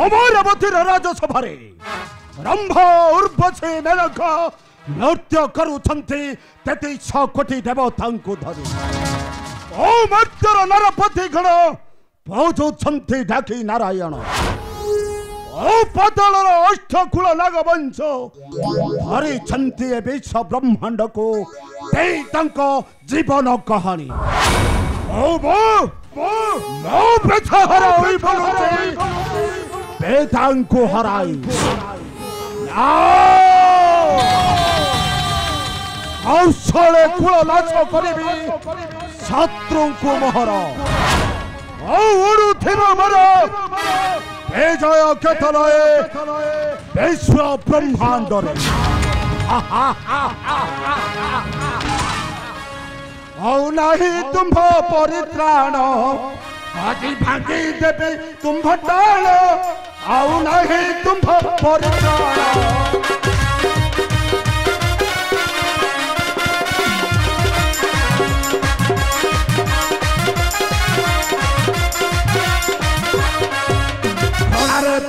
अमरावती राजसभारे रंभा उर्वशी मेनक नृत्य करुछन्ति 33 कोटी देवतांकु धरि ओ मर्तर नरपति गण पहुँचुछन्ति डाकी नारायण ओ पतलर अष्टकुल नागवंश धरिछन्ति ए विश्व ब्रह्मांड को तेई तंक जीवन कहानी ओ मो बेथा हराई बोलुचे बेतांकु हराई कौशले कुल नाच करी शत्रु को मोहर विजय केतलये विश्व ब्रह्मांड नहीं तुम परित्राण आज भांगी देवी तुम टाण आउ नहीं तुम परित्राण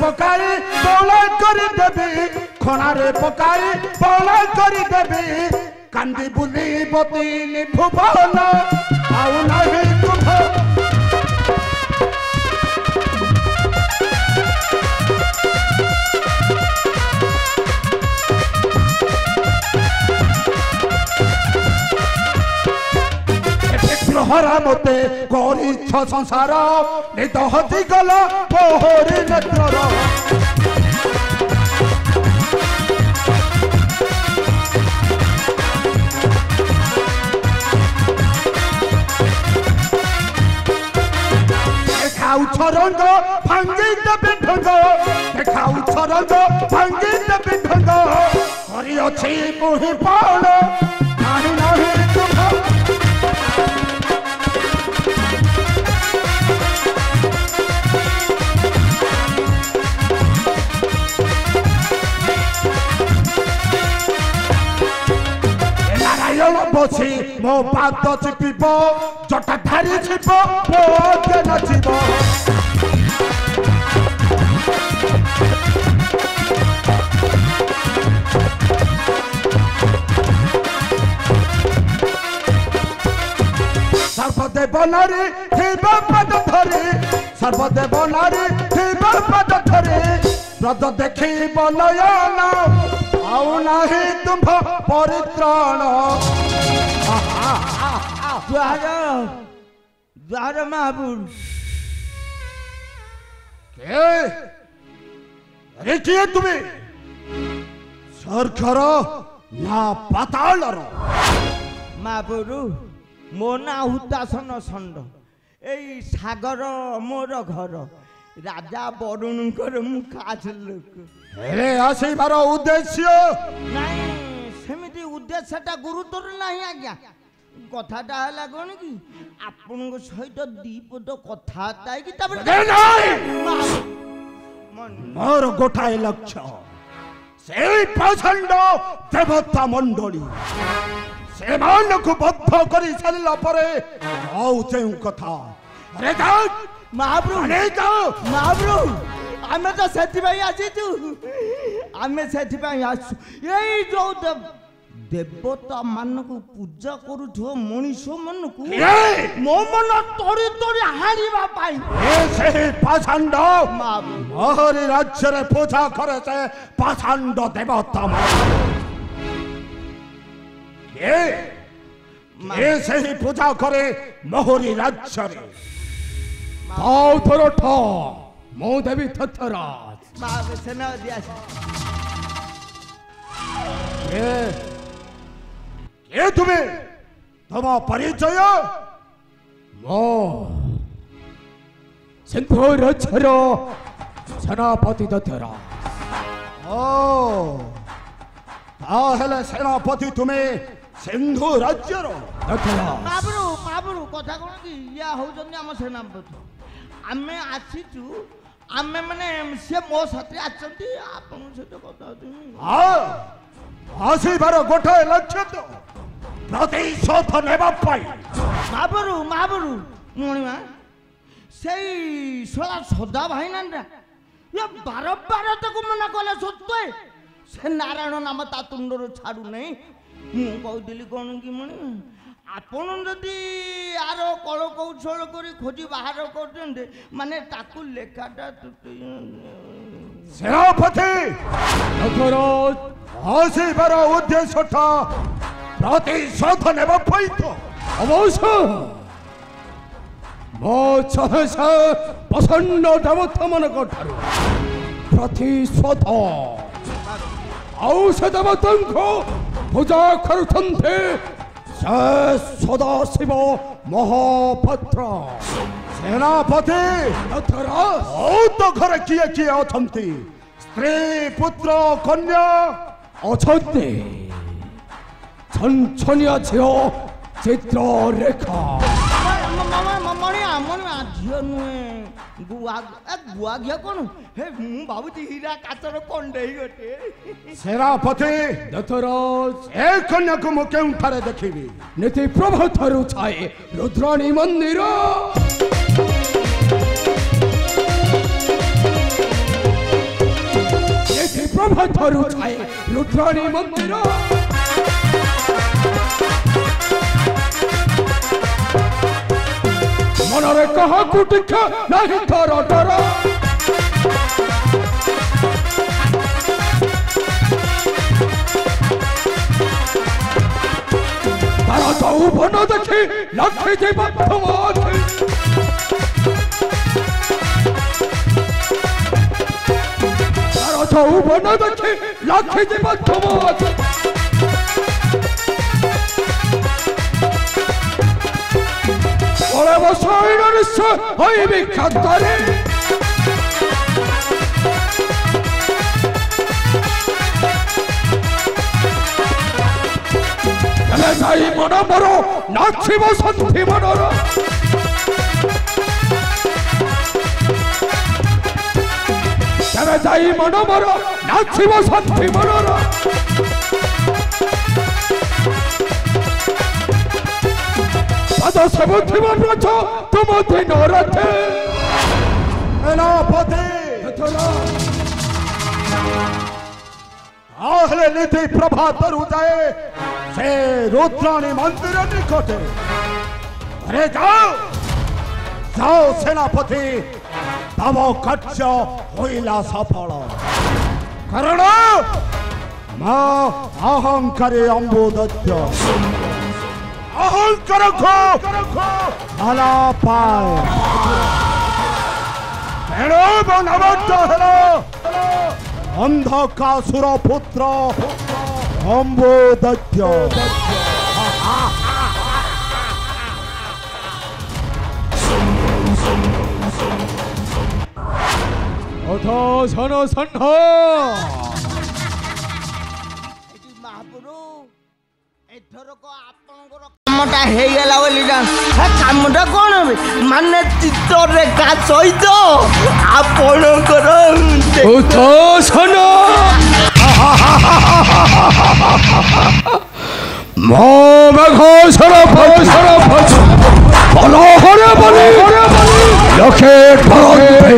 पकाई बौला कर देवी खनारे पकाई बौला कर देवी कांदी बुली बती भुवन आउ नहीं तुम हरा मते करी संसार नित हजी गला पोहरी नेत्र देखाऊ रंग भांगी देवी ढंग देखाऊ रंग भांगी देवी ढंग हरि अच्छी मुहि पाण नहीं नहीं तुम बसी मो पाद चिपिब जटा धारी छिप मोके नचिब सर्वदेव नारी थिब पद धरी सर्वदेव नारी थिब पद धरी ब्रज देखी बनयन आउ नहीं तुम परित्राण द्वार महापुरुष अरे किए तुम्हें सरकार ना पाताल महापुरुष मो ना हुतासन षंड एई सागर मोर घर राजा बरुणकर मु खास लोक अरे आसीबार उद्देश्य नहीं सेमिति उद्देश्यटा गुरुतर नहीं आज्ञा कथाटा हला कोन कि आपन को सहित दीपद कथा ताई कि मोर गोटाए लक्ष्य से प्रचंड देवता मंडली से मान को बद्ध करी चलला परे आउ जेउ कथा अरे जाओ महाप्रभु अरे जाओ महाप्रभु आमे तो सेठी भाई आसी तू आमे सेठी भाई आसु एई जो देवता मान को पूजा करू मनीष मन को मो मन तोड़ी तोड़ी हारिबा पाई ए से पाषांड मोहरी राज्य रे पूजा करे से पाषांड देवता ये से ही पूजा करे मोहरी राज्य रे ताऊ थोरो ठो मो देवी थथराज बाबे सेना दिया ये तुम्हें तम परिचय मो सिंधुर छरो सेनापति दथरा ओ ताहले सेनापति तुम्हें सिंधु राज्य रो दथरा बाबरू कथा कोन कि या हो जंदी हम सेनापति आमे आसीचु आमे माने से मो साथी आछंती आपन से तो कथा छु हां आसीबार गोटे लक्ष्य तो प्रतिशोध नेबा पाई महाप्रभु मणिमा से सोला सदा भाई ना ये बारंबार ताको मना कले सत्वे से नारायण नाम ता तुंडर छाड़ू नहीं मु कहदिली कोन कि मने आपण जदि आरो कल कौशल करी खोजी बाहर करते माने ताकू लेखाटा सेनापति आसीबार उद्देश्यटा प्रतिशोध नेब पैठ अवश्य मो सहसा प्रसन्न देवता मानक ठारू प्रतिशोध आउ से देवता पूजा करुछन्ते सदाशिव महाभद्र सेनापति तो घर किए किए अछंती स्त्री पुत्र कन्या अछन्ते छनछनिया झियो चित्ररेखा झील नुहे गुआ घिया कौन हे मु भावुची हीरा काचर कंडे गोटे सेनापति दथराज ए कन्या को मु केउठारे देखिबी नीति प्रभा थारु छाए रुद्राणी मंदिर नीति प्रभा थारु छाए रुद्राणी मंदिर मनरे कहा कुटिखा नहीं थर डर तारा जाऊ बन देखी लक्ष्य जी बद्धवाद तारा जाऊ बन देखी लक्ष्य जी बद्धवाद ओरे बसाइन निश्चय होई विख्यात करे चले जाई मन मरो नाचिब सन्धि मनर चले जाई मन मरो नाचिब सन्धि मनर सब ब्रज तुम दिन रथे सेनापति आहले नीति प्रभा तरु जाए से रुद्राणी मंदिर निकटे अरे जाओ जाओ सेनापति तव कार्य होइला सफल कारण मां अहंकारी अम्बुदत्त अहंकार को भला पाए अंधकासुर पुत्र अम्बुदत्त अथो सन सन्ह महाप्रभु एथर को आपनकर कामटा हे गेला बोली ना कामटा कोन माने चित्ररेखा सहित आपनकर अथो सन मो मेघसर फसर बलहरे बलि लखे भरते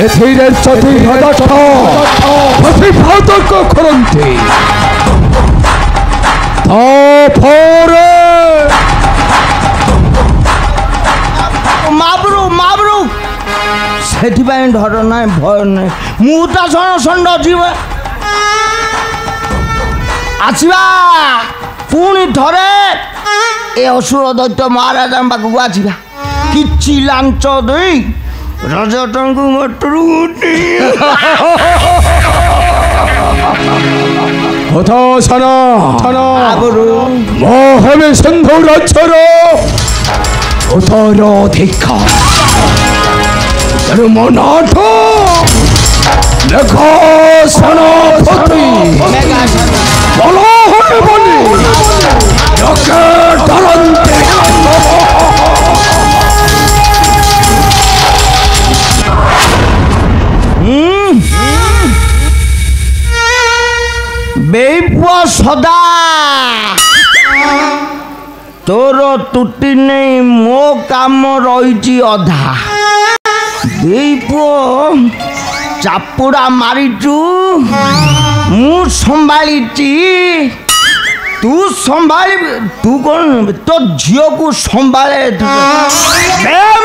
एथिरे चतुर हदठ प्रतिपादक करन्ति ताफरे माबरू सेठी बाई डर ना भय ना मुटा सन संड जीव आसीबा पुणी थरे ए असुर दैत्य महाराज पाखक आसीबा किछि लांच देई रजटंकु मटरू अथ सन मोहमे सिंधु रक्षर उतर अधिका मनाठ मेघसन पति बलहरे बलि लोके डरन्ते बेपुआ सदा तोर तुटी नहीं मो काम रही अधा এই পুଅ ଚାପୁଡ଼ା ମାରିଛୁ ମୁଁ ସମ୍ଭାଳିଛି ତୁ ସମ୍ଭାଳିବୁ ତୁ କ'ଣ ତୋ ଝିଅକୁ ସମ୍ଭାଳେ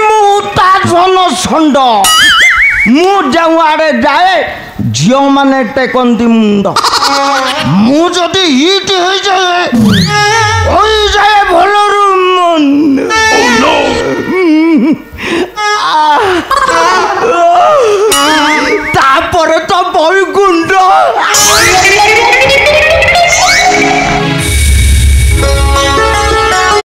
ମୁଁ ତା ଧନ ଷଣ୍ଢ ମୁଁ ଯେଉଁ ଆଡ଼େ ଯାଏ ଝିଅମାନେ ଟେକନ୍ତି ମୁଣ୍ଡ ମୁଁ ଯଦି ହିଟ୍ ହୋଇଯାଏ ଭଲରୁ ମନ